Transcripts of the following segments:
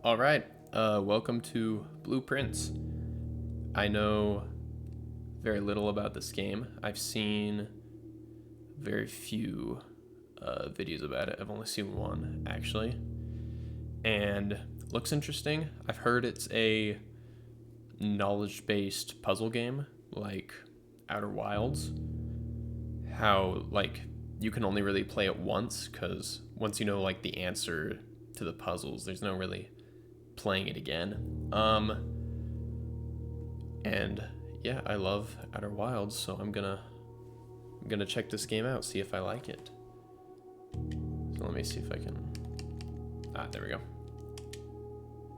All right, welcome to Blueprints. I know very little about this game. I've seen very few videos about it. I've only seen one, actually. And it looks interesting. I've heard it's a knowledge-based puzzle game, like Outer Wilds. How, like, you can only really play it once, because once you know, like, the answer to the puzzles, there's no really playing it again. And yeah, I love Outer Wilds, so I'm gonna check this game out, see if I like it. So let me see if I can. There we go.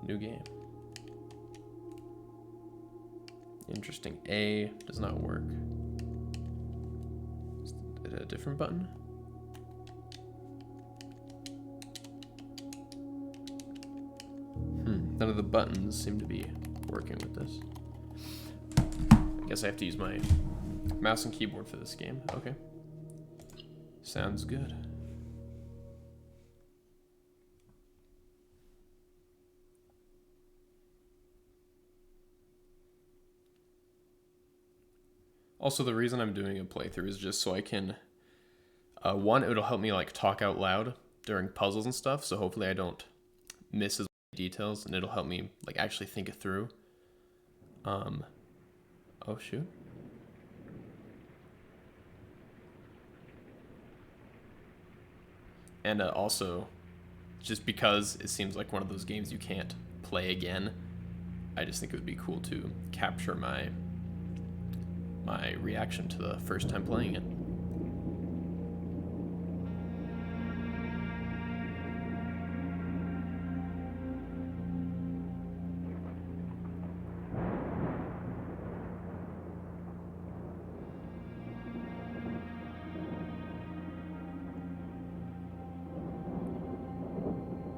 New game. Interesting. A does not work. Is it a different button? None of the buttons seem to be working with this. I guess I have to use my mouse and keyboard for this game. Okay. Sounds good. Also, the reason I'm doing a playthrough is just so I can, one, it'll help me like talk out loud during puzzles and stuff, so hopefully I don't miss as many details, and it'll help me like actually think it through. Oh shoot. And also, just because it seems like one of those games you can't play again, I just think it would be cool to capture my reaction to the first time playing it.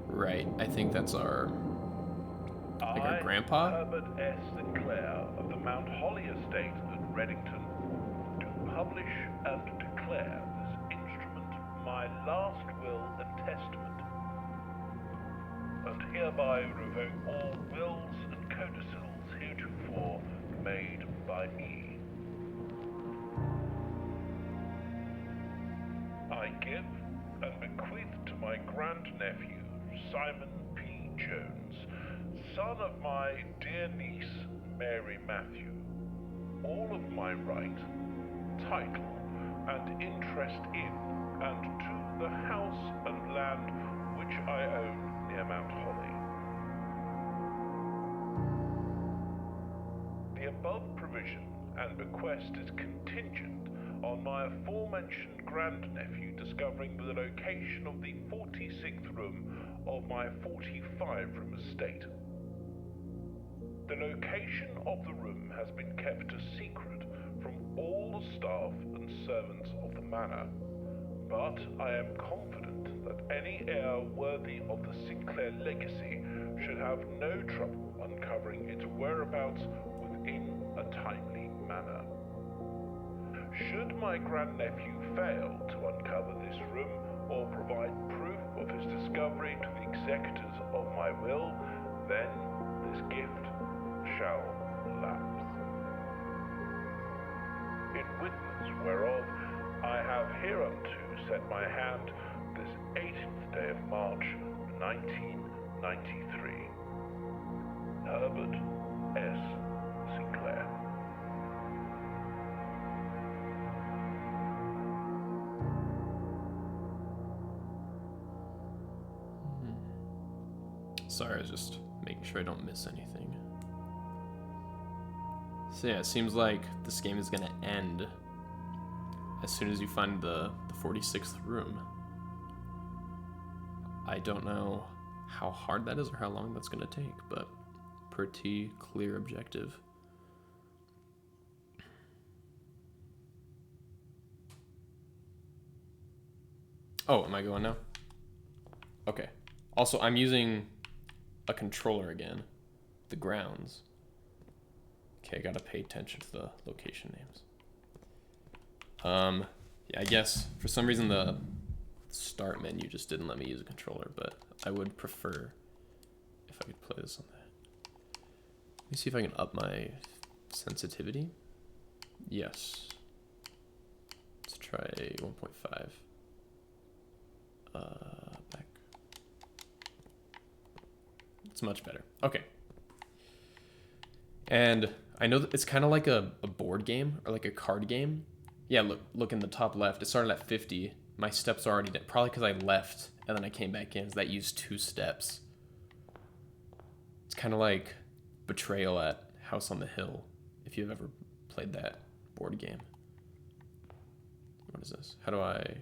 Right, I think that's our grandpa. Herbert S. Sinclair of the Mount Holly Estate at Reddington, do publish and declare this instrument my last will and testament, and hereby revoke all wills and codicils heretofore made by me. I give and bequeath to my grandnephew, Simon P. Jones, son of my dear niece, Mary Matthew, all of my right, title, and interest in and to the house and land which I own near Mount Holly. The above provision and bequest is contingent on my aforementioned grandnephew discovering the location of the 46th room of my 45-room estate. The location of the room has been kept a secret from all the staff and servants of the manor, but I am confident that any heir worthy of the Sinclair legacy should have no trouble uncovering its whereabouts within a timely manner. Should my grandnephew fail to uncover this room or provide proof of his discovery to the executors of my will, then this gift shall lapse. In witness whereof I have hereunto set my hand this 18th day of March, 1993. Herbert S. Sinclair. Sorry, I was just making sure I don't miss anything. So yeah, it seems like this game is gonna end as soon as you find the 46th room. I don't know how hard that is or how long that's gonna take, but pretty clear objective. Oh, am I going now? Okay. Also, I'm using a controller again. The grounds. Okay, I gotta pay attention to the location names. Yeah, I guess for some reason the start menu just didn't let me use a controller, but I would prefer if I could play this on that. Let me see if I can up my sensitivity. Yes. Let's try 1.5. Back. It's much better. Okay. And I know that it's kind of like a board game or like a card game. Yeah, look in the top left. It started at 50. My steps are already dead. Probably because I left and then I came back in. So that used 2 steps. It's kind of like Betrayal at House on the Hill, if you've ever played that board game. What is this? How do I... Okay.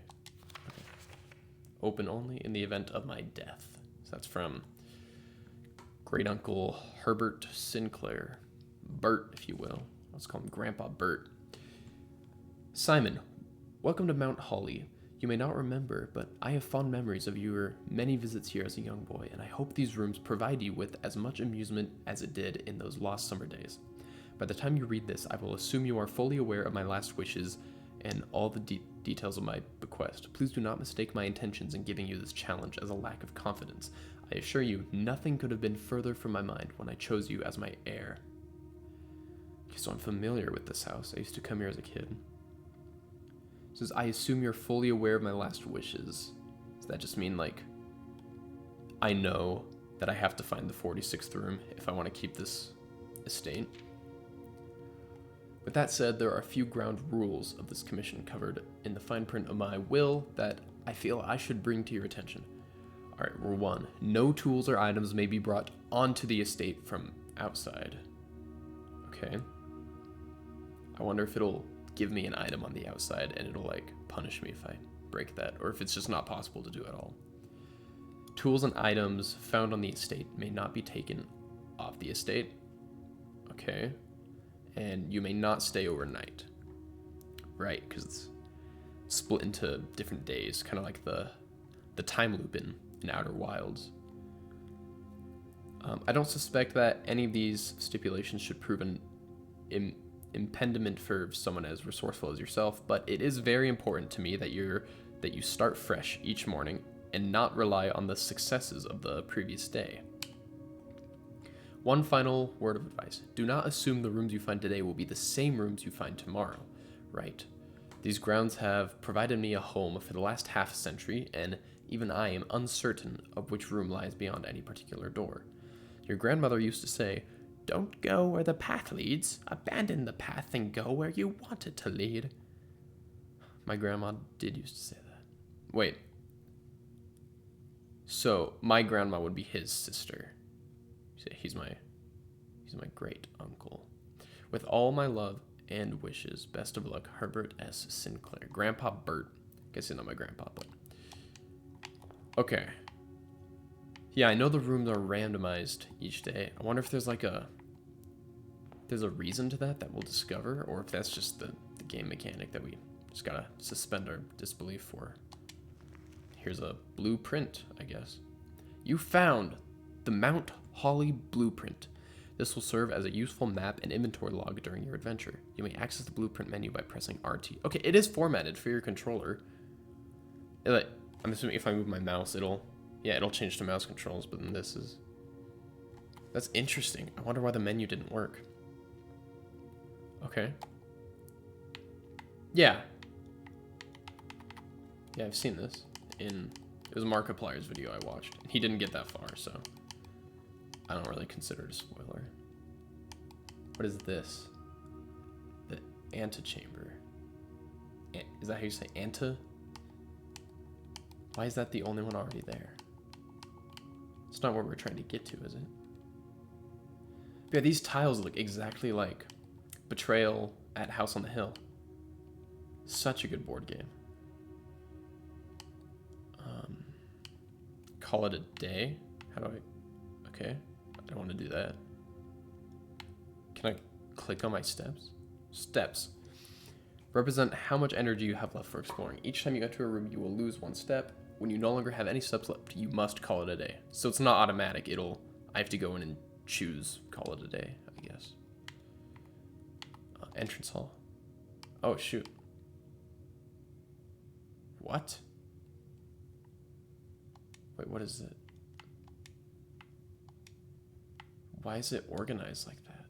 Open only in the event of my death. So that's from Great Uncle Herbert Sinclair. Bert, if you will. Let's call him Grandpa Bert. Simon, welcome to Mount Holly. You may not remember, but I have fond memories of your many visits here as a young boy, and I hope these rooms provide you with as much amusement as it did in those lost summer days. By the time you read this, I will assume you are fully aware of my last wishes and all the details of my bequest. Please do not mistake my intentions in giving you this challenge as a lack of confidence. I assure you, nothing could have been further from my mind when I chose you as my heir. Okay, so I'm familiar with this house. I used to come here as a kid. It says, I assume you're fully aware of my last wishes. Does that just mean, like, I know that I have to find the 46th room if I want to keep this estate? With that said, there are a few ground rules of this commission covered in the fine print of my will that I feel I should bring to your attention. Alright, rule 1. No tools or items may be brought onto the estate from outside. Okay. I wonder if it'll give me an item on the outside and it'll, like, punish me if I break that, or if it's just not possible to do at all. Tools and items found on the estate may not be taken off the estate. Okay. And you may not stay overnight. Right, because it's split into different days, kind of like the time loop in Outer Wilds. I don't suspect that any of these stipulations should prove an impediment for someone as resourceful as yourself, but it is very important to me that you start fresh each morning and not rely on the successes of the previous day. One final word of advice. Do not assume the rooms you find today will be the same rooms you find tomorrow, right? These grounds have provided me a home for the last half century, and even I am uncertain of which room lies beyond any particular door. Your grandmother used to say, "Don't go where the path leads. Abandon the path and go where you want it to lead." My grandma did used to say that. Wait. So, my grandma would be his sister. He's my great uncle. With all my love and wishes, best of luck, Herbert S. Sinclair. Grandpa Bert. Guess he's not my grandpa, but... Okay. Yeah, I know the rooms are randomized each day. I wonder if there's like there's a reason to that we'll discover, or if that's just the game mechanic that we just gotta suspend our disbelief for. Here's a blueprint, I guess. You found the Mount Holly blueprint. This will serve as a useful map and inventory log during your adventure. You may access the blueprint menu by pressing RT. Okay, it is formatted for your controller. I'm assuming if I move my mouse, it'll change to mouse controls, but then that's interesting. I wonder why the menu didn't work. Okay. Yeah, I've seen this it was Markiplier's video I watched. He didn't get that far, so I don't really consider it a spoiler. What is this? The antechamber. Is that how you say anta? Why is that the only one already there? It's not where we're trying to get to, is it? Yeah, these tiles look exactly like Betrayal at House on the Hill. Such a good board game. Call it a day? How do I... Okay. I don't want to do that. Can I click on my steps? Steps. Represent how much energy you have left for exploring. Each time you enter a room, you will lose 1 step. When you no longer have any steps left, you must call it a day. So it's not automatic. I have to go in and choose call it a day, I guess. Entrance hall. Oh, shoot. What? Wait, what is it? Why is it organized like that?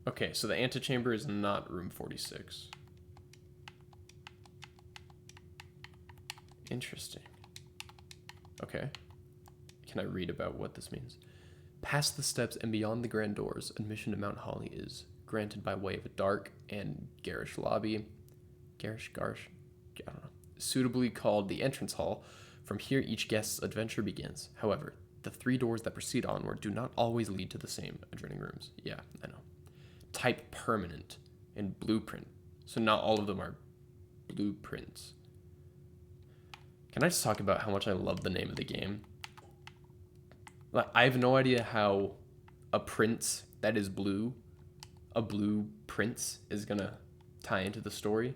Okay, so the antechamber is not room 46. Interesting. Okay. Can I read about what this means? Past the steps and beyond the grand doors, admission to Mount Holly is granted by way of a dark and garish lobby. Garish? Garish? I don't know. Suitably called the entrance hall. From here, each guest's adventure begins. However, the 3 doors that proceed onward do not always lead to the same adjoining rooms. Yeah, I know. Type permanent and blueprint. So not all of them are blueprints. Can I just talk about how much I love the name of the game? Like, I have no idea how a prince that is blue, a blue prince, is gonna tie into the story.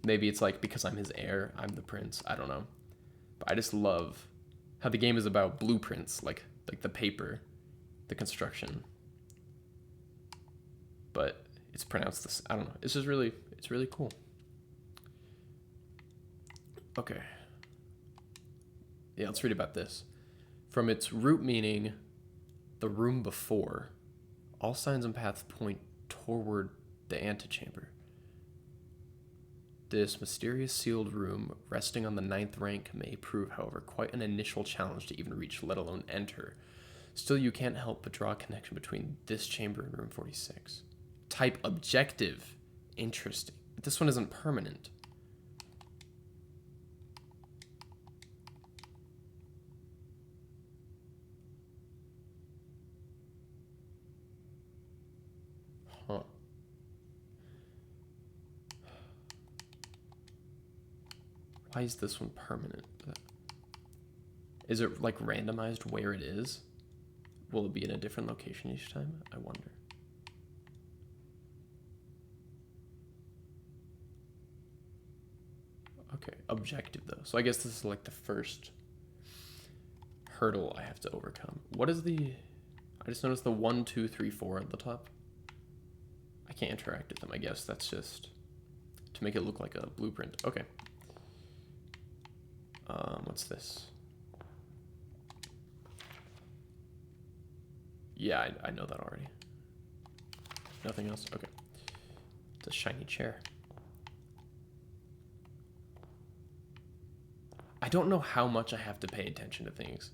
Maybe it's like because I'm his heir, I'm the prince. I don't know. But I just love how the game is about blueprints, like the paper, the construction. But it's pronounced this. I don't know. It's just really, it's really cool. Okay. Yeah, let's read about this. From its root meaning, the room before, all signs and paths point toward the antechamber. This mysterious sealed room, resting on the 9th rank, may prove, however, quite an initial challenge to even reach, let alone enter. Still, you can't help but draw a connection between this chamber and room 46. Type objective. Interesting. But this one isn't permanent. Huh. Why is this one permanent? Is it like randomized where it is? Will it be in a different location each time? I wonder. Okay, objective though. So I guess this is like the first hurdle I have to overcome. What is the... I just noticed the 1, 2, 3, 4 at the top. I can't interact with them. I guess that's just to make it look like a blueprint. Okay. What's this? Yeah, I know that already. Nothing else? Okay. It's a shiny chair. I don't know how much I have to pay attention to things.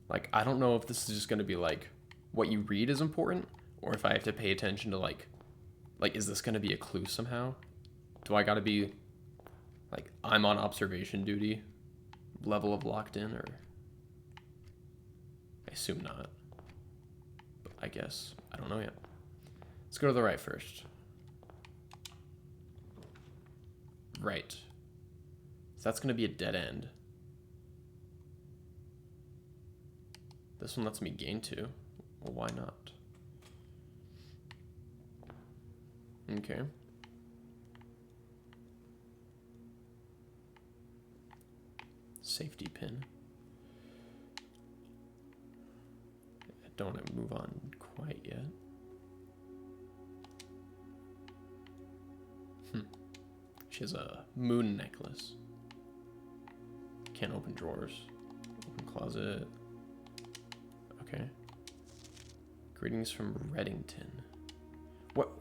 Like, I don't know if this is just going to be like what you read is important, or if I have to pay attention to like is this going to be a clue somehow? Do I got to be like, I'm on observation duty, level of locked in, or I assume not. But I guess, I don't know yet. Let's go to the right first. Right. So that's going to be a dead end. This one lets me gain 2. Well, why not? Okay. Safety pin. I don't want to move on quite yet. She has a moon necklace. Can't open drawers. Open closet. Okay. Greetings from Reddington.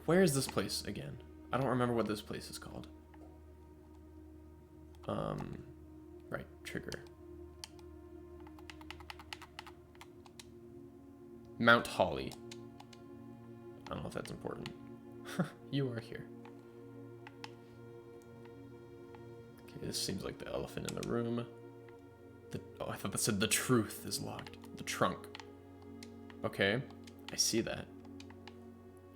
Where is this place again? I don't remember what this place is called. Right, trigger. Mount Holly. I don't know if that's important. You are here. Okay, this seems like the elephant in the room. Oh, I thought that said the truth is locked. The trunk. Okay, I see that.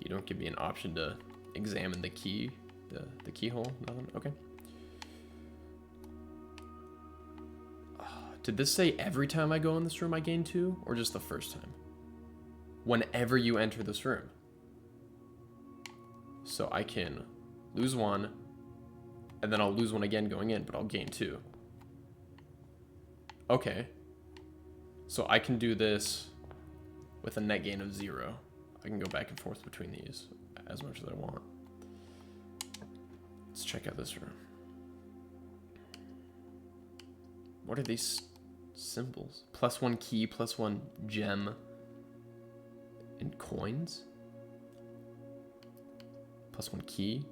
You don't give me an option to examine the key, the keyhole, nothing? Okay. Did this say every time I go in this room I gain 2, or just the first time? Whenever you enter this room. So I can lose 1, and then I'll lose 1 again going in, but I'll gain 2. Okay. So I can do this with a net gain of 0. I can go back and forth between these as much as I want. Let's check out this room. What are these Symbols. +1 key, +1 gem. And coins? +1 key.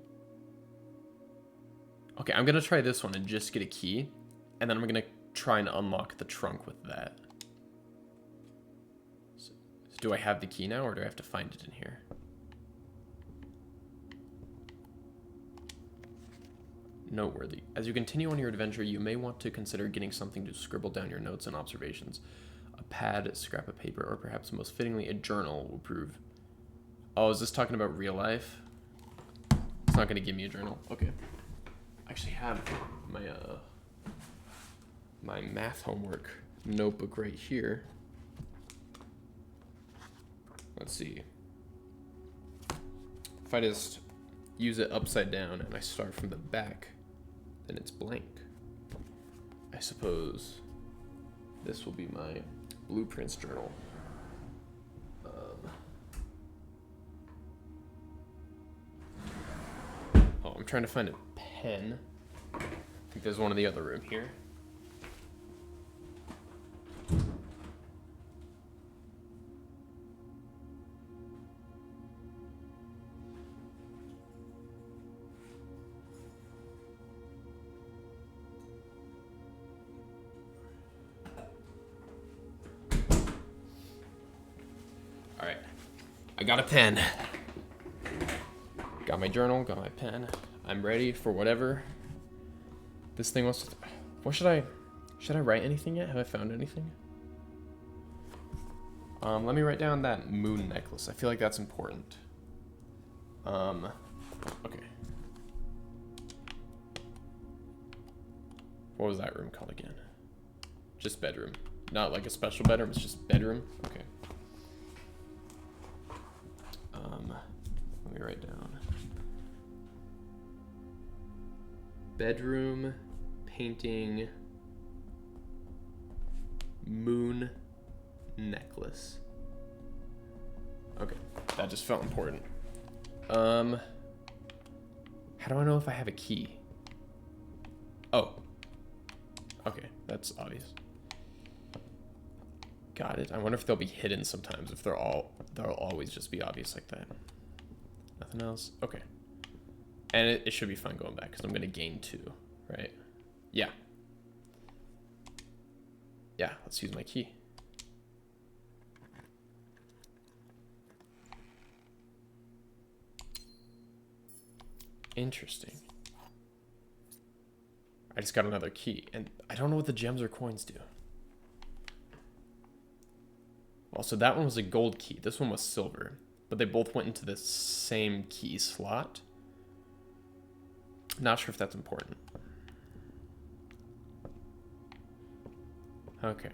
Okay, I'm gonna try this one and just get a key. And then I'm gonna try and unlock the trunk with that. So do I have the key now, or do I have to find it in here? Noteworthy. As you continue on your adventure, you may want to consider getting something to scribble down your notes and observations. A pad, a scrap of paper, or perhaps most fittingly, a journal will prove. Oh, is this talking about real life? It's not going to give me a journal. Okay. I actually have my my math homework notebook right here. Let's see. If I just use it upside down and I start from the back, then it's blank. I suppose this will be my blueprints journal. Oh, I'm trying to find a pen. I think there's one in the other room here. Alright, I got a pen. Got my journal, got my pen. I'm ready for whatever this thing wants to... What should I write anything yet? Have I found anything? Let me write down that moon necklace. I feel like that's important. Okay. What was that room called again? Just bedroom. Not like a special bedroom, it's just bedroom? Okay. Let me write down. Bedroom, painting, moon necklace. Okay, that just felt important. How do I know if I have a key? Oh. Okay, that's obvious. Got it. I wonder if they'll be hidden sometimes, if they'll always just be obvious like that. Nothing else? Okay. And it should be fine going back, because I'm going to gain 2, right? Yeah. Yeah, let's use my key. Interesting. I just got another key, and I don't know what the gems or coins do. Well, so that one was a gold key. This one was silver, but they both went into the same key slot. Not sure if that's important. Okay.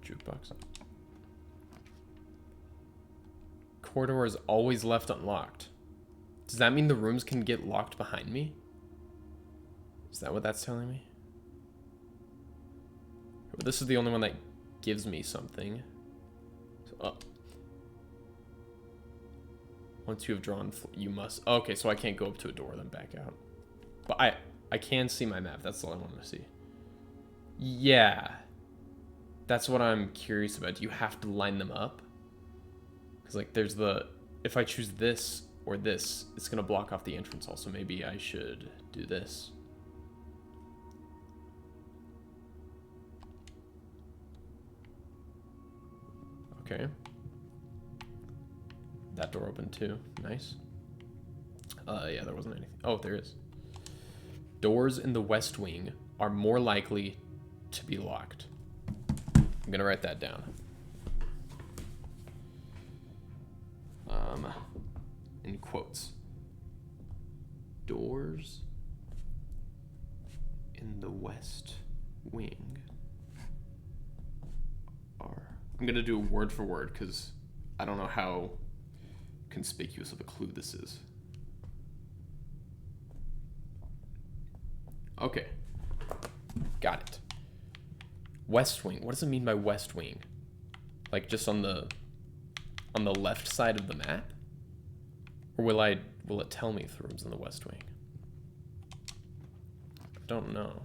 Jukebox. Corridor is always left unlocked. Does that mean the rooms can get locked behind me? Is that what that's telling me? This is the only one that gives me something. So, once you have drawn, you must... Okay, so I can't go up to a door, then back out. But I can see my map. That's all I want to see. Yeah. That's what I'm curious about. Do you have to line them up? Because, like, there's the... If I choose this or this, it's going to block off the entrance hall. So maybe I should do this. Okay. That door opened too. Nice. Yeah, there wasn't anything. Oh, there is. Doors in the West Wing are more likely to be locked. I'm gonna write that down. In quotes. Doors in the West Wing are... I'm gonna do word for word because I don't know how conspicuous of a clue this is. Okay. Got it. West Wing. What does it mean by West Wing? Like just on the left side of the map? Or will it tell me if the room's in the West Wing? I don't know.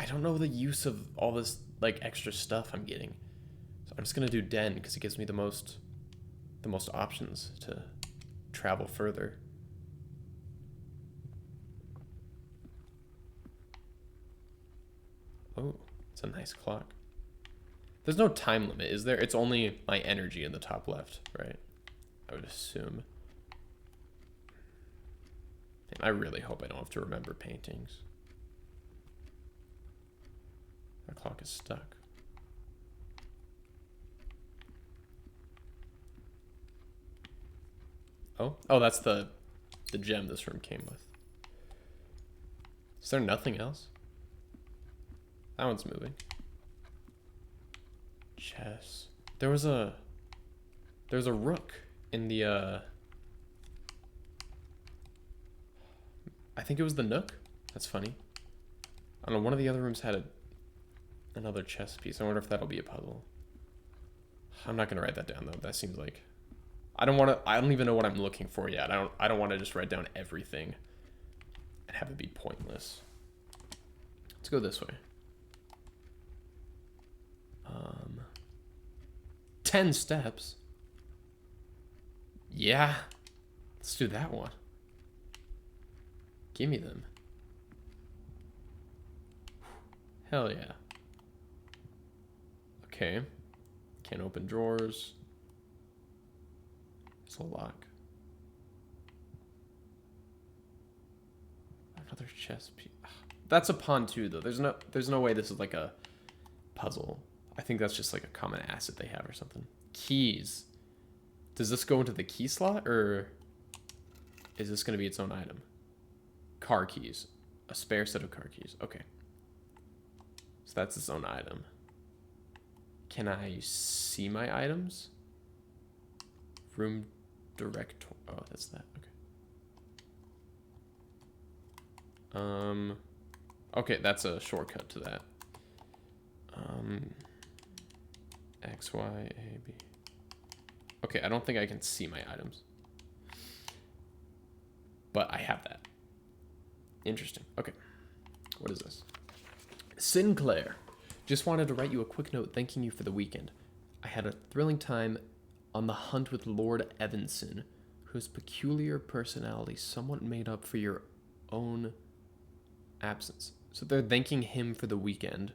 I don't know the use of all this like extra stuff I'm getting. So I'm just gonna do den because it gives me the most options to travel further. Oh, it's a nice clock. There's no time limit, is there? It's only my energy in the top left, right? I would assume. And I really hope I don't have to remember paintings. That clock is stuck. Oh, that's the gem this room came with. Is there nothing else? That one's moving. Chess. There was a rook in the I think it was the nook. That's funny. I don't know, one of the other rooms had another chess piece. I wonder if that'll be a puzzle. I'm not gonna write that down though. That seems like I don't even know what I'm looking for yet. I don't want to just write down everything and have it be pointless. Let's go this way. 10 steps. Yeah. Let's do that one. Give me them. Hell yeah. Okay. Can't open drawers. It's a lock. Another chess piece. That's a pawn too, though. There's no way this is like a puzzle. I think that's just like a common asset they have or something. Keys. Does this go into the key slot or is this going to be its own item? Car keys. A spare set of car keys. Okay. So that's its own item. Can I see my items? Room director. Oh, that's that. Okay. Okay, that's a shortcut to that. X, Y, A, B. Okay, I don't think I can see my items. But I have that. Interesting. Okay. What is this? Sinclair. Just wanted to write you a quick note thanking you for the weekend. I had a thrilling time on the hunt with Lord Evanson, whose peculiar personality somewhat made up for your own absence. So they're thanking him for the weekend,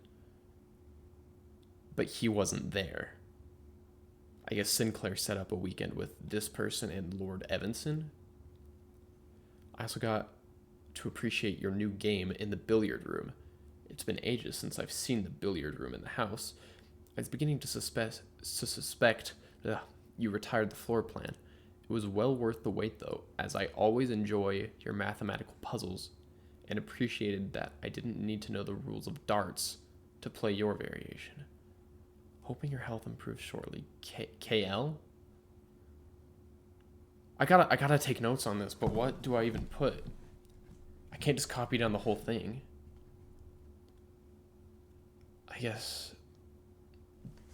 but he wasn't there. I guess Sinclair set up a weekend with this person and Lord Evanson. I also got to appreciate your new game in the billiard room. It's been ages since I've seen the billiard room in the house. I was beginning to suspect you retired the floor plan. It was well worth the wait, though, as I always enjoy your mathematical puzzles and appreciated that I didn't need to know the rules of darts to play your variation. Hoping your health improves shortly. KL? I gotta take notes on this, but what do I even put? I can't just copy down the whole thing. I guess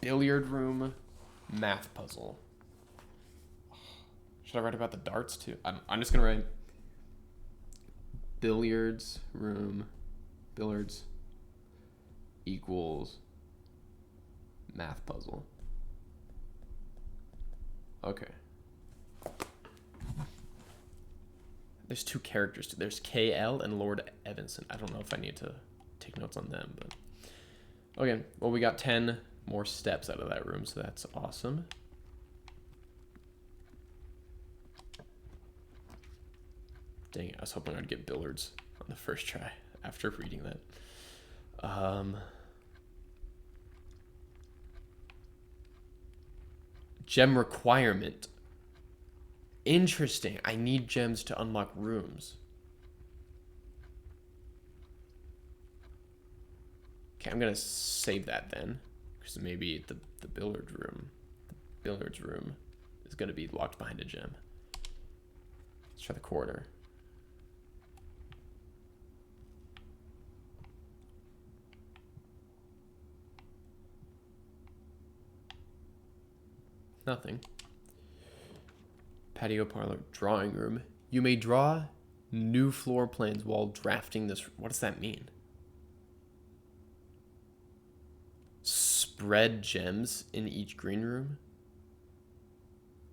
billiard room math puzzle. Should I write about the darts too? I'm just gonna write billiards equals math puzzle. Okay. There's two characters. There's KL and Lord Evanson. I don't know if I need to take notes on them, but okay. Well, we got 10 more steps out of that room, so that's awesome. Dang it, I was hoping I'd get billiards on the first try after reading that. Gem requirement. Interesting. I need gems to unlock rooms. Okay, I'm gonna save that then, because maybe the billiards room is gonna be locked behind a gem. Let's try the corridor. Nothing. Patio parlor, drawing room. You may draw new floor plans while drafting this. What does that mean? Spread gems in each green room?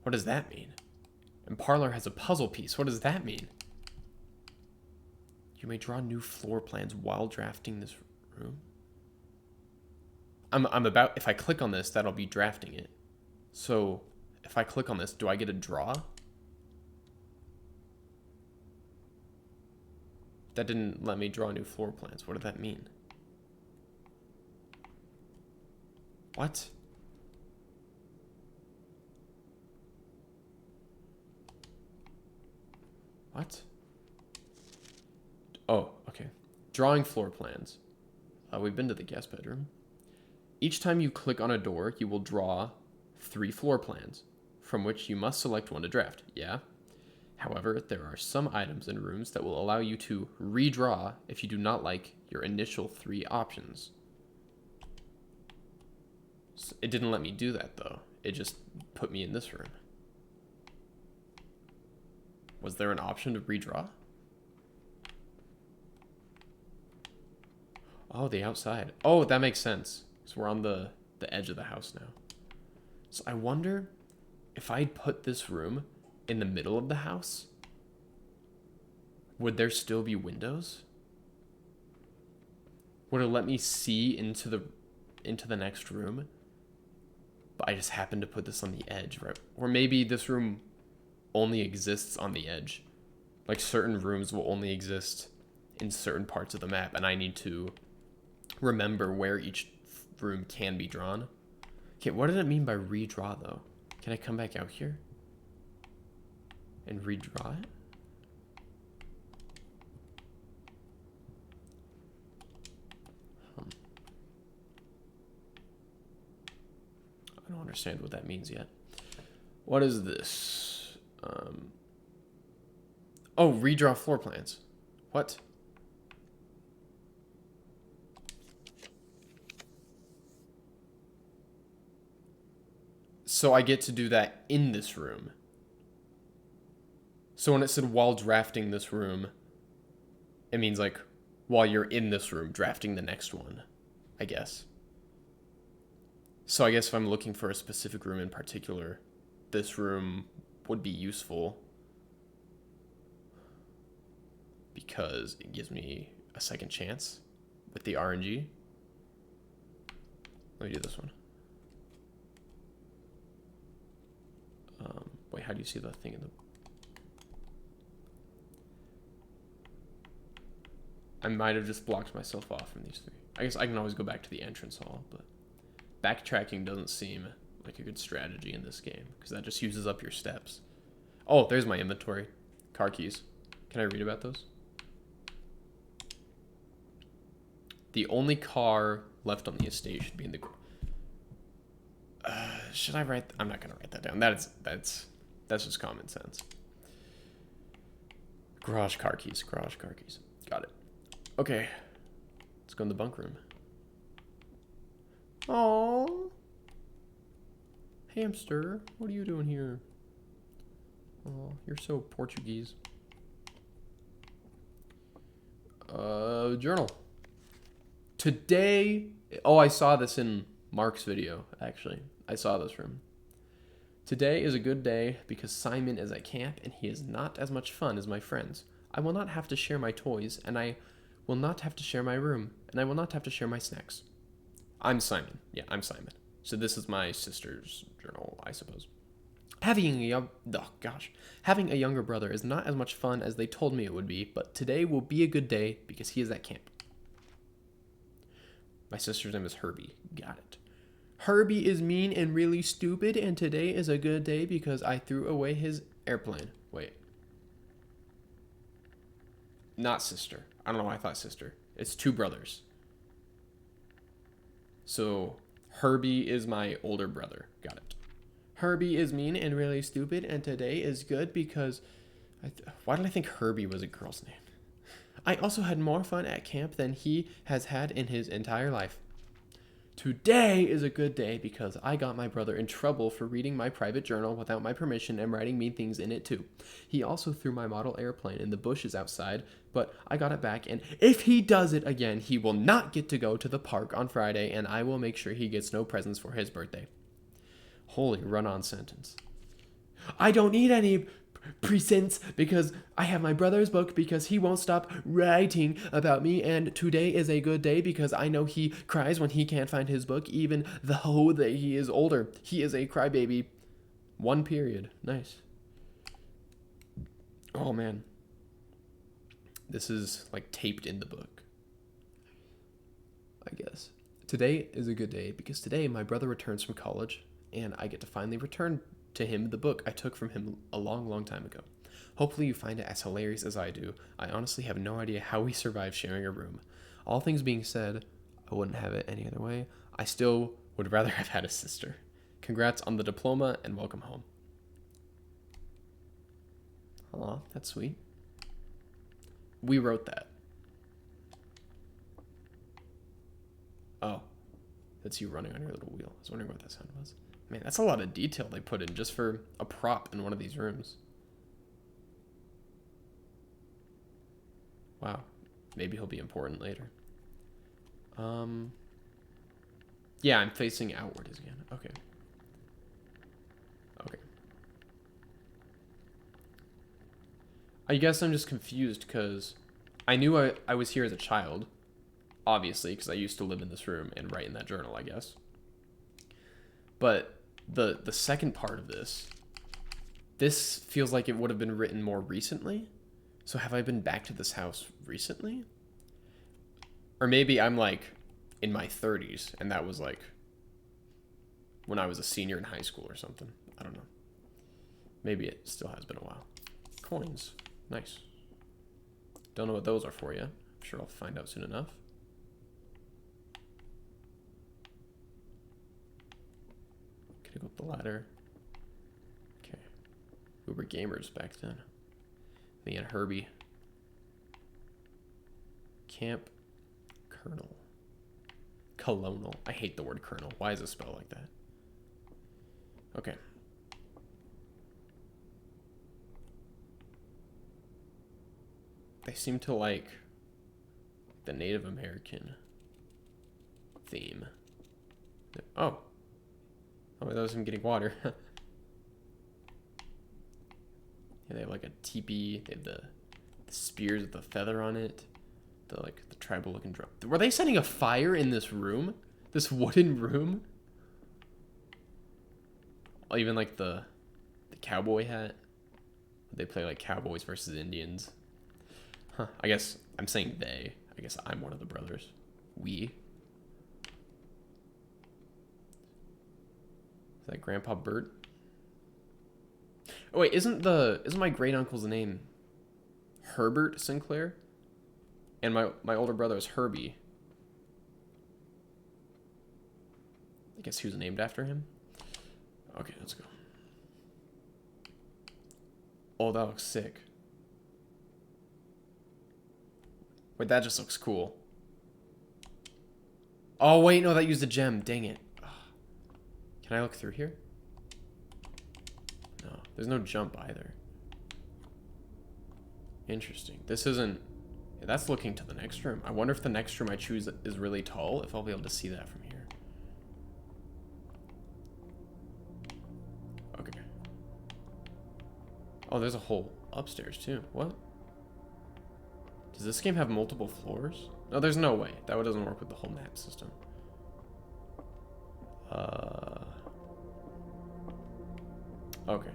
What does that mean? And parlor has a puzzle piece. What does that mean? You may draw new floor plans while drafting this room. I'm about, if I click on this, that'll be drafting it. So if I click on this, do I get a draw? That didn't let me draw new floor plans. What did that mean? What? What? Oh, okay. Drawing floor plans. We've been to the guest bedroom. Each time you click on a door, you will draw 3 floor plans, from which you must select one to draft. Yeah. However, there are some items in rooms that will allow you to redraw if you do not like your initial 3 options. So it didn't let me do that, though. It just put me in this room. Was there an option to redraw? Oh, the outside. Oh, that makes sense. So we're on the edge of the house now. So I wonder if I'd put this room in the middle of the house, would there still be windows? Would it let me see into the next room? But I just happened to put this on the edge, right? Or maybe this room only exists on the edge. Like certain rooms will only exist in certain parts of the map, and I need to remember where each room can be drawn. Okay, what did it mean by redraw though? Can I come back out here and redraw it? I don't understand what that means yet. What is this? Oh, redraw floor plans. What? So I get to do that in this room. So when it said while drafting this room, it means like while you're in this room drafting the next one, I guess. So I guess if I'm looking for a specific room in particular, this room would be useful because it gives me a second chance with the RNG. Let me do this one. Wait, how do you see the thing in the... I might have just blocked myself off from these 3. I guess I can always go back to the entrance hall, but backtracking doesn't seem like a good strategy in this game because that just uses up your steps. Oh, there's my inventory. Car keys. Can I read about those? The only car left on the estate should be in the... should I write... I'm not going to write that down. That's just common sense. Garage car keys. Garage car keys. Got it. Okay. Let's go in the bunk room. Oh, hamster. What are you doing here? Oh, you're so Portuguese. Journal. Today... Oh, I saw this in Mark's video, actually. I saw this room. Today is a good day because Simon is at camp and he is not as much fun as my friends. I will not have to share my toys, and I will not have to share my room, and I will not have to share my snacks. I'm Simon. Yeah, I'm Simon. So this is my sister's journal, I suppose. Having a younger brother is not as much fun as they told me it would be, but today will be a good day because he is at camp. My sister's name is Herbie. Got it. Herbie is mean and really stupid, and today is a good day because I threw away his airplane. Wait. Not sister. I don't know why I thought sister. It's 2 brothers. So, Herbie is my older brother. Got it. Herbie is mean and really stupid, and today is good because... Why did I think Herbie was a girl's name? I also had more fun at camp than he has had in his entire life. Today is a good day because I got my brother in trouble for reading my private journal without my permission and writing mean things in it too. He also threw my model airplane in the bushes outside, but I got it back, and if he does it again, he will not get to go to the park on Friday, and I will make sure he gets no presents for his birthday. Holy run-on sentence. I don't need any presents because I have my brother's book because he won't stop writing about me, and today is a good day because I know he cries when he can't find his book even though that he is older. He is a crybaby. 1 period. Nice. Oh man. This is like taped in the book, I guess. Today is a good day because today my brother returns from college and I get to finally return to him the book I took from him a long time ago. Hopefully you find it as hilarious as I do. I honestly have no idea how we survive sharing a room. All things being said, I wouldn't have it any other way. I still would rather have had a sister. Congrats on the diploma and welcome home. Aw, that's sweet. We wrote that. Oh, that's you running on your little wheel. I was wondering what that sound was. Man, that's a lot of detail they put in just for a prop in one of these rooms. Wow. Maybe he'll be important later. Yeah, I'm facing outward again. Okay. Okay. I guess I'm just confused because I knew I was here as a child, obviously, because I used to live in this room and write in that journal, I guess. But the second part of this feels like it would have been written more recently. So have I been back to this house recently? Or maybe I'm like in my 30s and that was like when I was a senior in high school or something. I don't know. Maybe it still has been a while. Coins. Nice. Don't know what those are for yet. I'm sure I'll find out soon enough. Can I go up the ladder? Okay. We were gamers back then. Me and Herbie. Camp Colonel. Colonel. I hate the word colonel. Why is it spelled like that? Okay. They seem to like the Native American theme. Oh. Oh, that was him getting water. Yeah, they have like a teepee. They have the spears with the feather on it. The tribal looking drum. Were they setting a fire in this room? This wooden room? Oh, even like the cowboy hat. They play like cowboys versus Indians. Huh. I guess I'm saying they. I guess I'm one of the brothers. We. Is that Grandpa Bert? Oh wait, isn't my great uncle's name Herbert Sinclair? And my older brother is Herbie. I guess he was named after him. Okay, let's go. Oh, that looks sick. Wait, that just looks cool. Oh wait, no, that used a gem. Dang it. Can I look through here? No, there's no jump either. Interesting. This isn't... Yeah, that's looking to the next room. I wonder if the next room I choose is really tall, if I'll be able to see that from here. Okay. Oh, there's a hole upstairs too. What? Does this game have multiple floors? No, there's no way. That doesn't work with the whole map system. Okay.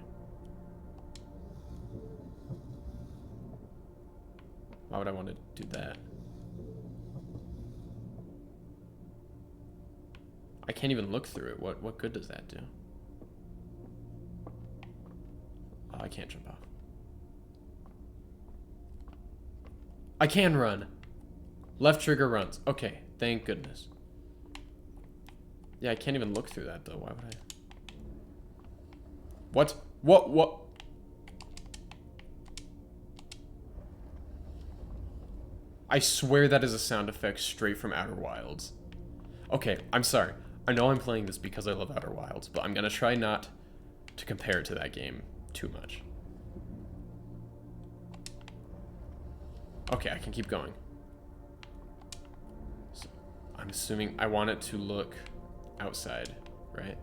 Why would I want to do that? I can't even look through it. What good does that do? Oh, I can't jump off. I can run. Left trigger runs. Okay, thank goodness. Yeah, I can't even look through that though. Why would I? What? What? I swear that is a sound effect straight from Outer Wilds. Okay, I'm sorry. I know I'm playing this because I love Outer Wilds, but I'm gonna try not to compare it to that game too much. Okay, I can keep going. So I'm assuming I want it to look outside, right?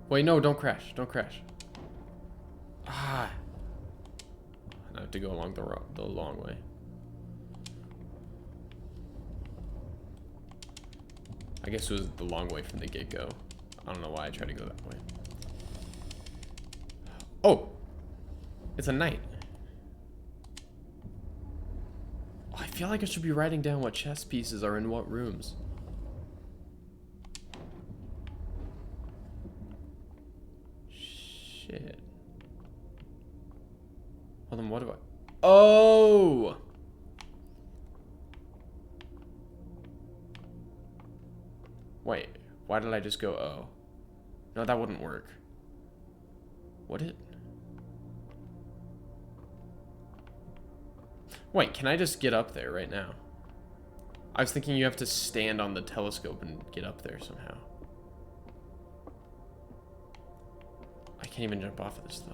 Wait, no, don't crash. Don't crash. Ah. I have to go along the long way. I guess it was the long way from the get-go. I don't know why I tried to go that way. Oh! It's a knight. Oh, I feel like I should be writing down what chess pieces are in what rooms. Shit. Well, then what do I... Oh! Wait, why did I just go oh? No, that wouldn't work. Would it? Wait, can I just get up there right now? I was thinking you have to stand on the telescope and get up there somehow. I can't even jump off of this though.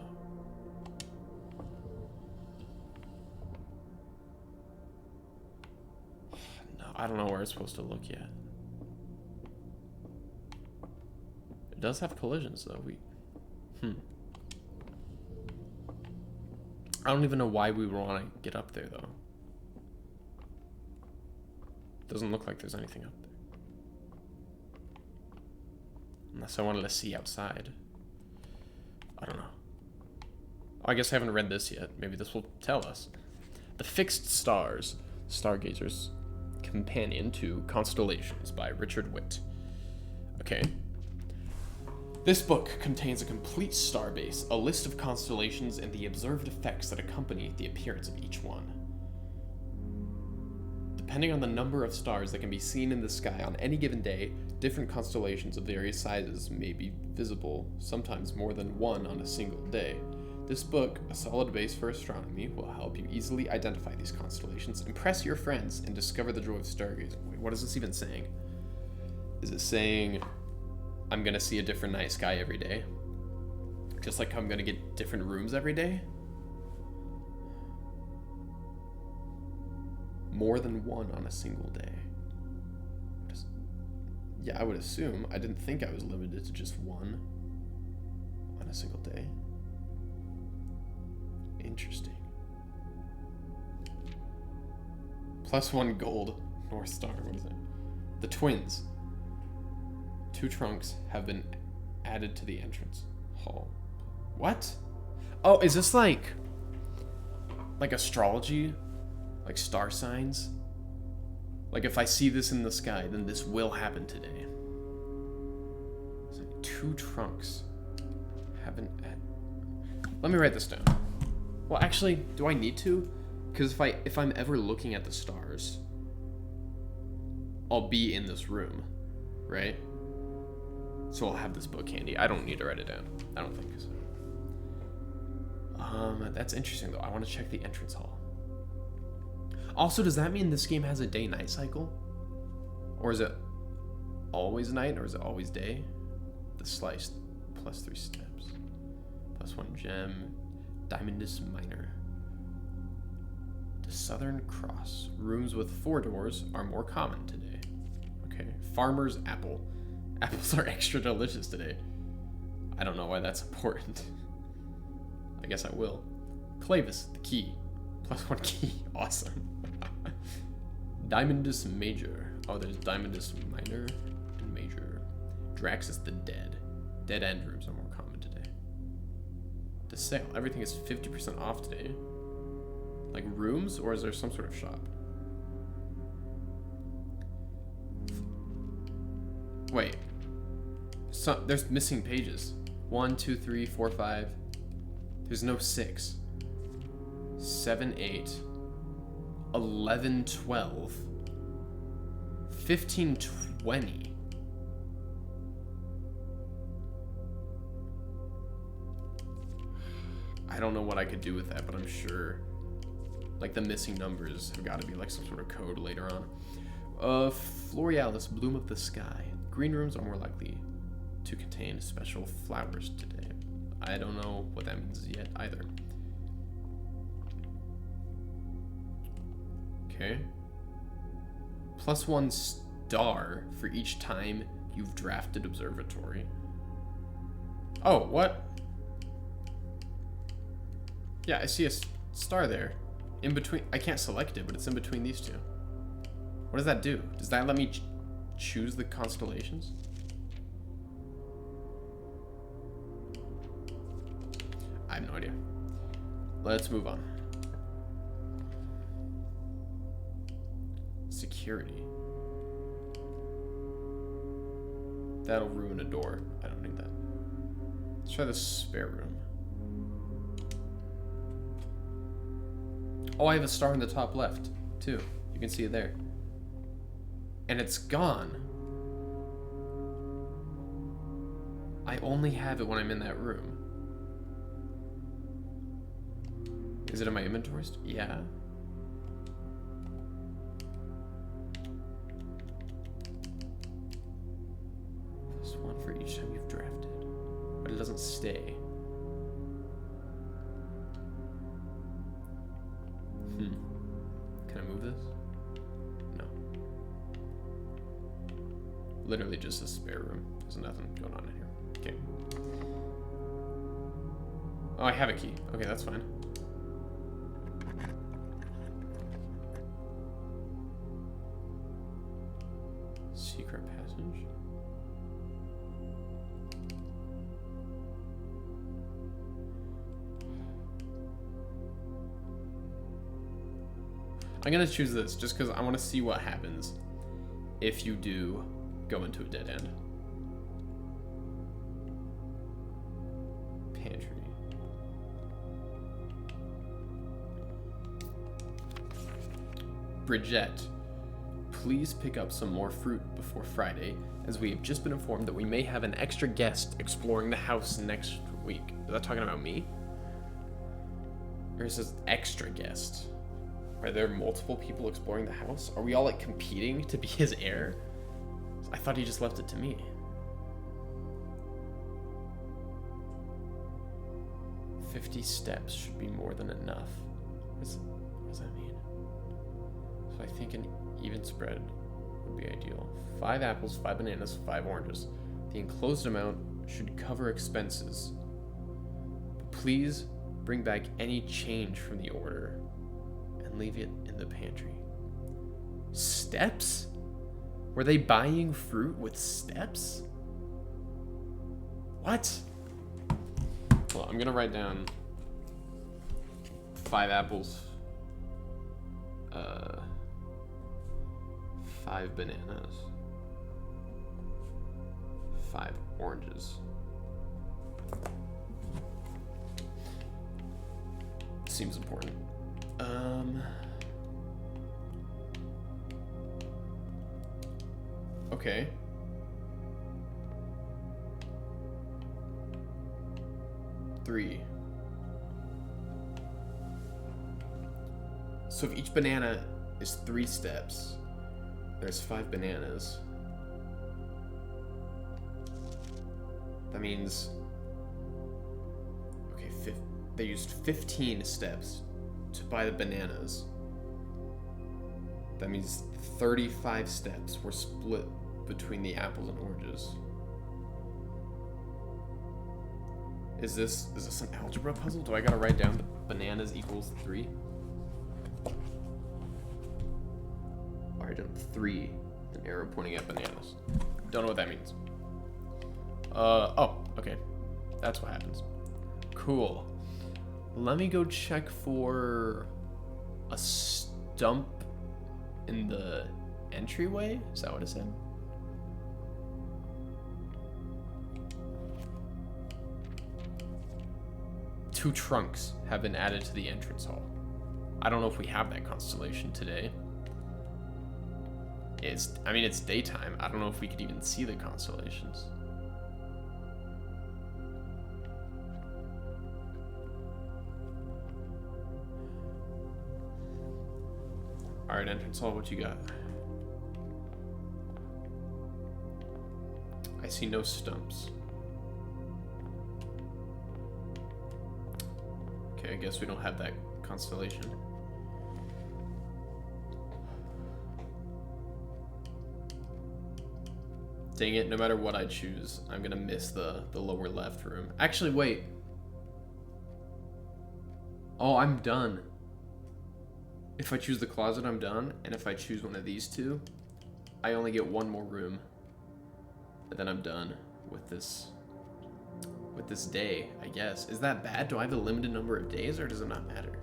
No, I don't know where it's supposed to look yet. It does have collisions though. I don't even know why we would want to get up there though. Doesn't look like there's anything up there. Unless I wanted to see outside. I don't know. Oh, I guess I haven't read this yet. Maybe this will tell us. The Fixed Stars, Stargazer's Companion to Constellations by Richard Witt. Okay. This book contains a complete starbase, a list of constellations, and the observed effects that accompany the appearance of each one. Depending on the number of stars that can be seen in the sky on any given day, different constellations of various sizes may be visible, sometimes more than one on a single day. This book, a solid base for astronomy, will help you easily identify these constellations, impress your friends, and discover the joy of stargazing. Wait, what is this even saying? Is it saying I'm gonna see a different night sky every day? Just like I'm gonna get different rooms every day? More than one on a single day. Yeah, I would assume. I didn't think I was limited to just one on a single day. Interesting. +1 gold North Star. What is it? The twins. 2 trunks have been added to the entrance hall. What? Oh, is this like astrology? Like star signs? Like if I see this in the sky, then this will happen today. It's like 2 trunks have been added. Let me write this down. Well, actually, do I need to? Because if I'm ever looking at the stars, I'll be in this room, right? So I'll have this book handy. I don't need to write it down. I don't think so. That's interesting though. I want to check the entrance hall. Also, does that mean this game has a day-night cycle? Or is it always night, or is it always day? The sliced +3 steps. +1 gem. Diamondus Minor. The Southern Cross. Rooms with 4 doors are more common today. Okay. Farmer's Apple. Apples are extra delicious today. I don't know why that's important. I guess I will. Clavis, the key. +1 key. Awesome. Diamondus Major. Oh, there's Diamondus Minor and Major. Draxus the Dead. Dead end rooms are more common today. The sale. Everything is 50% off today. Like rooms, or is there some sort of shop? Wait. So there's missing pages. 1, 2, 3, 4, 5. There's no 6. 7, 8. 11, 12. 15, 20. I don't know what I could do with that, but I'm sure Like the missing numbers have got to be like some sort of code later on. Florealis, bloom of the sky. Green rooms are more likely to contain special flowers today. I don't know what that means yet either. Okay. +1 star for each time you've drafted observatory. Oh, what? Yeah, I see a star there. In between, I can't select it, but it's in between these two. What does that do? Does that let me choose the constellations? I have no idea. Let's move on. Security. That'll ruin a door. I don't need that. Let's try the spare room. Oh, I have a star in the top left, too. You can see it there. And it's gone. I only have it when I'm in that room. Is it in my inventory? Yeah. +1 for each time you've drafted. But it doesn't stay. Can I move this? No. Literally just a spare room. There's nothing going on in here. Okay. Oh, I have a key. Okay, that's fine. Secret passage. I'm gonna choose this just because I want to see what happens if you do go into a dead end. Pantry. Bridget, please pick up some more fruit before Friday, as we have just been informed that we may have an extra guest exploring the house next week. Is that talking about me? Or is this extra guest? Are there multiple people exploring the house? Are we all like competing to be his heir? I thought he just left it to me. 50 steps should be more than enough. What does that mean? So I think an even spread would be ideal. 5 apples, 5 bananas, 5 oranges. The enclosed amount should cover expenses. But please bring back any change from the order and leave it in the pantry. Steps? Were they buying fruit with steps? What? Well, I'm gonna write down 5 apples, 5 bananas, 5 oranges. Seems important. Okay. Three. So if each banana is 3 steps, there's 5 bananas. That means, okay, they used 15 steps to buy the bananas. That means 35 steps were split between the apples and oranges. Is this an algebra puzzle? Do I gotta write down bananas equals 3? Or I done 3, an arrow pointing at bananas. Don't know what that means. Oh, okay. That's what happens. Cool. Let me go check for a stump in the entryway? Is that what it said? Two trunks have been added to the entrance hall. I don't know if we have that constellation today. I mean, it's daytime. I don't know if we could even see the constellations. Alright, entrance hall, what you got? I see no stumps. Okay, I guess we don't have that constellation. Dang it, no matter what I choose, I'm gonna miss the lower left room. Actually, wait. Oh, I'm done. If I choose the closet, I'm done. And if I choose one of these two, I only get one more room. And then I'm done with this day, I guess. Is that bad? Do I have a limited number of days, or does it not matter?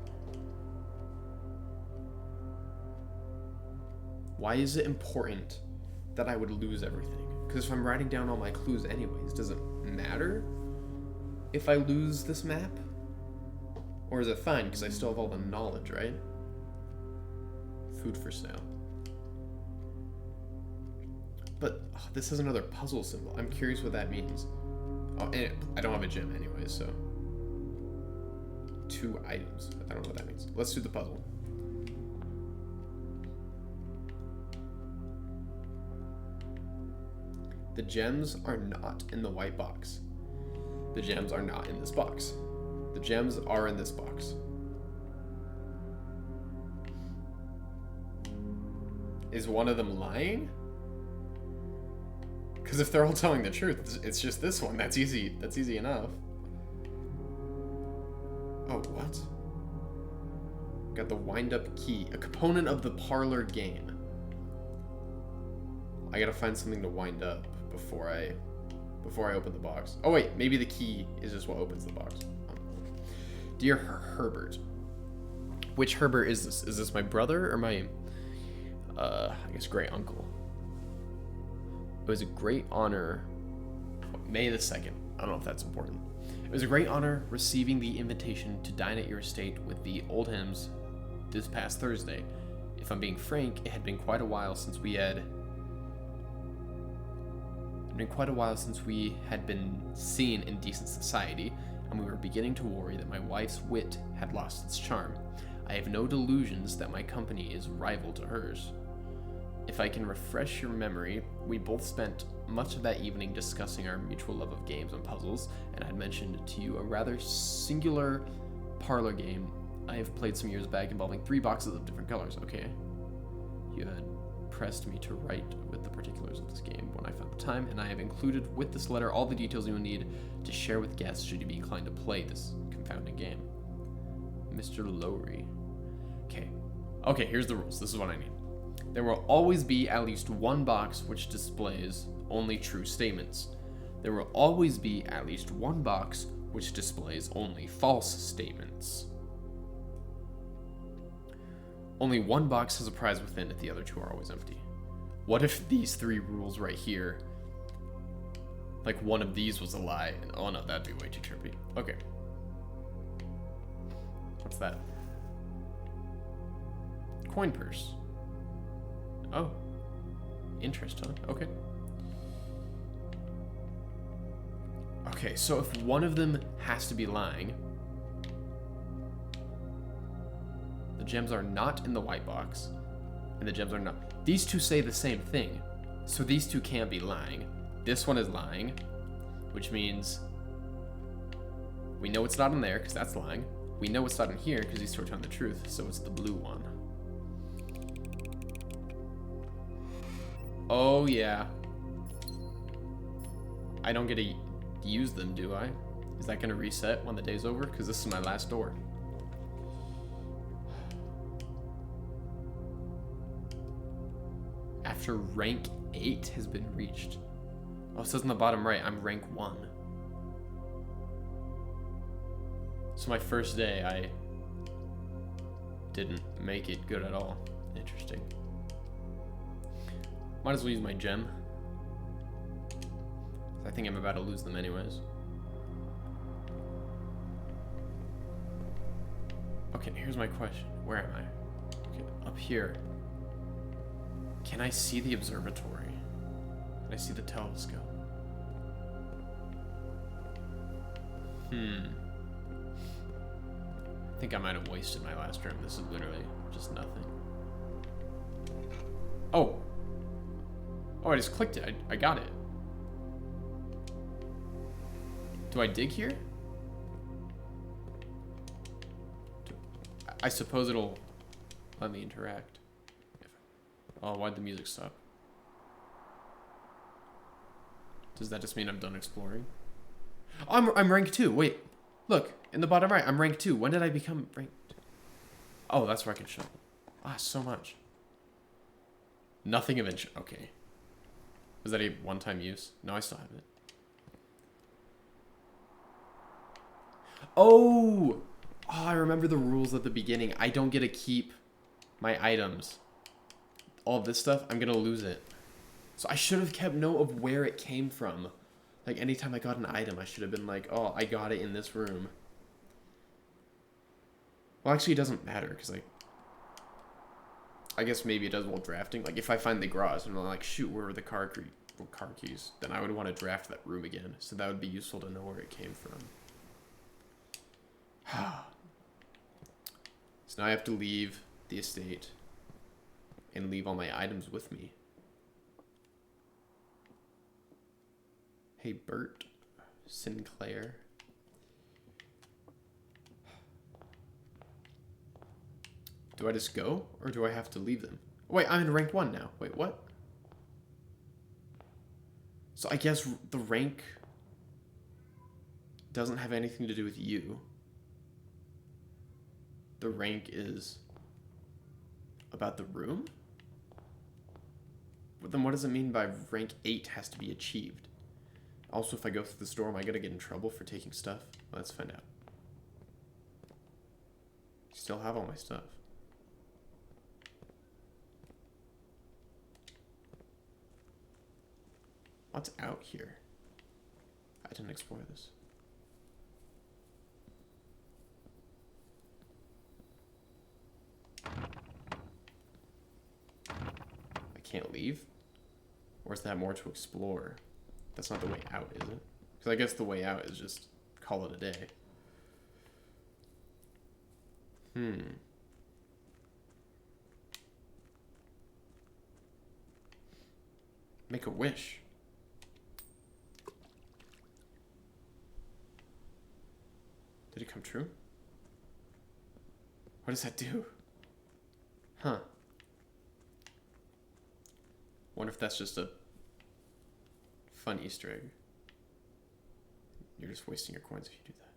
Why is it important that I would lose everything? Because if I'm writing down all my clues anyways, does it matter if I lose this map? Or is it fine, because I still have all the knowledge, right? Food for sale. But this has another puzzle symbol. I'm curious what that means. Oh, and I don't have a gym anyway, so 2 items. I don't know what that means. Let's do the puzzle. The gems are not in the white box. The gems are not in this box. The gems are in this box. Is one of them lying? Because if they're all telling the truth, it's just this one. That's easy. That's easy enough. Oh, what? Got the wind-up key. A component of the parlor game. I gotta find something to wind up before I open the box. Oh wait, maybe the key is just what opens the box. Dear Herbert. Which Herbert is this? Is this my brother or my, I guess, great uncle? It was a great honor. May the 2nd. I don't know if that's important. It was a great honor receiving the invitation to dine at your estate with the Oldhams this past Thursday. If I'm being frank, it had been quite a while since we had been seen in decent society, and we were beginning to worry that my wife's wit had lost its charm. I have no delusions that my company is rival to hers. If I can refresh your memory, we both spent much of that evening discussing our mutual love of games and puzzles, and I had mentioned to you a rather singular parlor game I have played some years back involving 3 boxes of different colors. Okay. You had pressed me to write with the particulars of this game when I found the time, and I have included with this letter all the details you will need to share with guests should you be inclined to play this confounding game. Mr. Lowry. Okay, here's the rules. This is what I need. There will always be at least one box which displays only true statements. There will always be at least one box which displays only false statements. Only one box has a prize within it, the other 2 are always empty. What if these 3 rules right here, like one of these was a lie? And, oh no, that'd be way too trippy. Okay. What's that? Coin purse. Oh. Interest, huh? Okay. Okay, so if one of them has to be lying, the gems are not in the white box, and the gems are not. These 2 say the same thing, so these 2 can't be lying. This one is lying, which means we know it's not in there, because that's lying. We know it's not in here, because he's telling the truth, so it's the blue one. Oh, yeah. I don't get to use them, do I? Is that going to reset when the day's over? Because this is my last door. After rank 8 has been reached. Oh, it says on the bottom right, I'm rank 1. So my first day, I didn't make it good at all. Interesting. Might as well use my gem. I think I'm about to lose them anyways. Okay, here's my question. Where am I? Okay, up here. Can I see the observatory? Can I see the telescope? I think I might have wasted my last room. This is literally just nothing. Oh. Oh, I just clicked it. I got it. Do I dig here? I suppose it'll let me interact. Oh, why'd the music stop? Does that just mean I'm done exploring? Oh, I'm rank 2. Wait. Look, in the bottom right, I'm rank 2. When did I become ranked? Oh, that's where I can show. Ah, so much. Nothing of interest. Okay. Was that a one-time use? No, I still have it. Oh! Oh, I remember the rules at the beginning. I don't get to keep my items. All of this stuff, I'm gonna lose it. So I should have kept note of where it came from. Like, anytime I got an item, I should have been like, oh, I got it in this room. Well, actually, it doesn't matter, because, like, I guess maybe it does while drafting. Like, if I find the garage and I'm like, shoot, where were the car keys? Then I would want to draft that room again. So that would be useful to know where it came from. So now I have to leave the estate and leave all my items with me. Hey, Bert. Sinclair. Do I just go, or do I have to leave them? Wait, I'm in rank 1 now. Wait, what? So I guess the rank doesn't have anything to do with you. The rank is about the room? But then what does it mean by rank 8 has to be achieved? Also, if I go through the store, am I gonna get in trouble for taking stuff? Let's find out. Still have all my stuff. What's out here? I didn't explore this. I can't leave? Or is that more to explore? That's not the way out, is it? Because I guess the way out is just call it a day. Make a wish. Did it come true? What does that do? Huh. Wonder if that's just a fun Easter egg. You're just wasting your coins if you do that.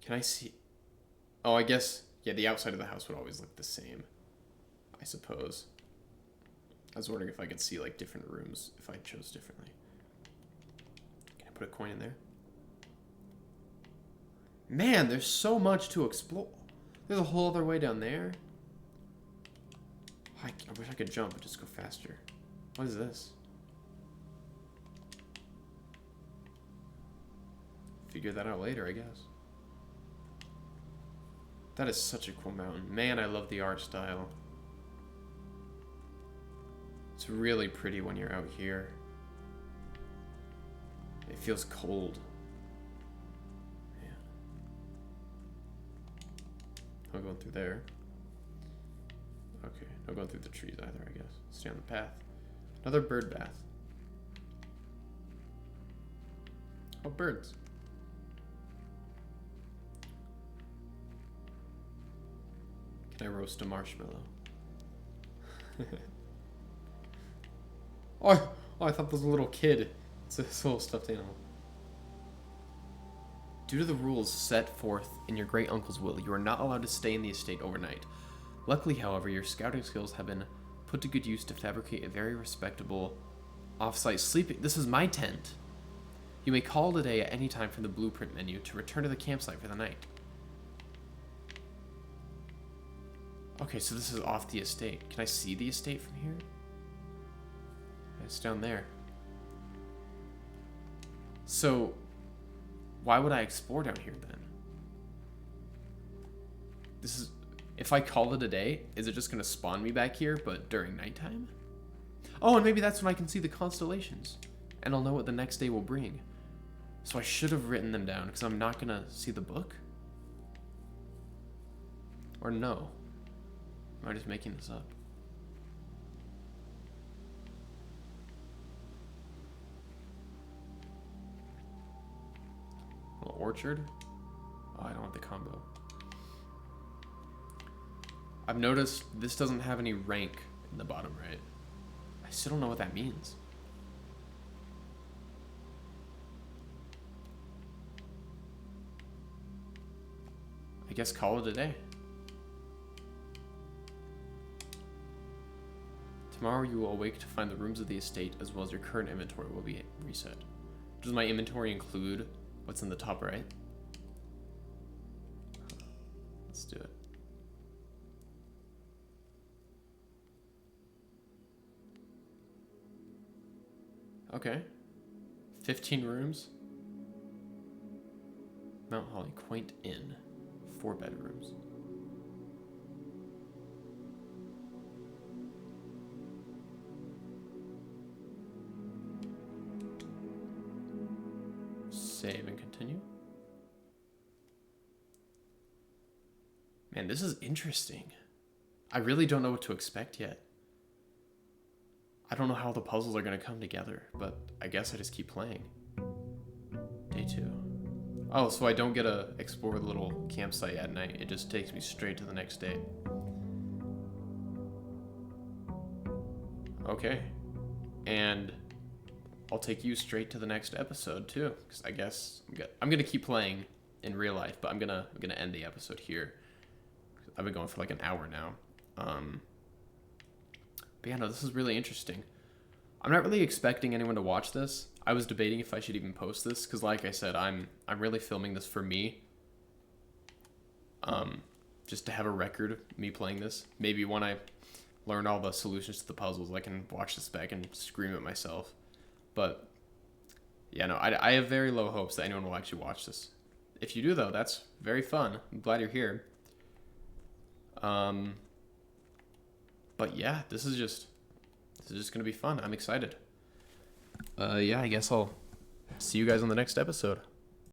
Can I see? Oh, I guess, yeah, the outside of the house would always look the same, I suppose. I was wondering if I could see, like, different rooms if I chose differently. Can I put a coin in there? Man, there's so much to explore. There's a whole other way down there. I wish I could jump and just go faster. What is this? Figure that out later, I guess. That is such a cool mountain. Man, I love the art style. It's really pretty when you're out here. It feels cold. Man. No going through there. Okay, no going through the trees either, I guess. Stay on the path. Another bird bath. Oh, birds. Can I roast a marshmallow? Oh, I thought this was a little kid. It's a little stuffed animal. Due to the rules set forth in your great uncle's will, you are not allowed to stay in the estate overnight. Luckily, however, your scouting skills have been put to good use to fabricate a very respectable off-site sleeping. This is my tent. You may call it a day at any time from the blueprint menu to return to the campsite for the night. Okay, so this is off the estate. Can I see the estate from here? It's down there. So, why would I explore down here then? This is... If I call it a day, is it just going to spawn me back here, but during nighttime? Oh, and maybe that's when I can see the constellations. And I'll know what the next day will bring. So I should have written them down, because I'm not going to see the book? Or no? Am I just making this up? orchard. Oh, I don't want the combo. I've noticed this doesn't have any rank in the bottom right. I still don't know what that means. I guess call it a day. Tomorrow you will awake to find the rooms of the estate as well as your current inventory will be reset. Does my inventory include what's in the top right? Let's do it. Okay. 15 rooms. Mount Holly Quaint Inn. 4 bedrooms. Save and continue. Man, this is interesting. I really don't know what to expect yet. I don't know how the puzzles are going to come together, but I guess I just keep playing. Day 2. Oh, so I don't get to explore the little campsite at night. It just takes me straight to the next day. Okay. And I'll take you straight to the next episode too, because I guess I'm gonna keep playing in real life, but I'm gonna end the episode here. I've been going for like an hour now. But yeah, no, this is really interesting. I'm not really expecting anyone to watch this. I was debating if I should even post this, because like I said, I'm really filming this for me. Just to have a record of me playing this. Maybe when I learn all the solutions to the puzzles, I can watch this back and scream at myself. But yeah, no, I have very low hopes that anyone will actually watch this. If you do, though, that's very fun. I'm glad you're here. But yeah, this is just gonna be fun. I'm excited. Yeah, I guess I'll see you guys on the next episode.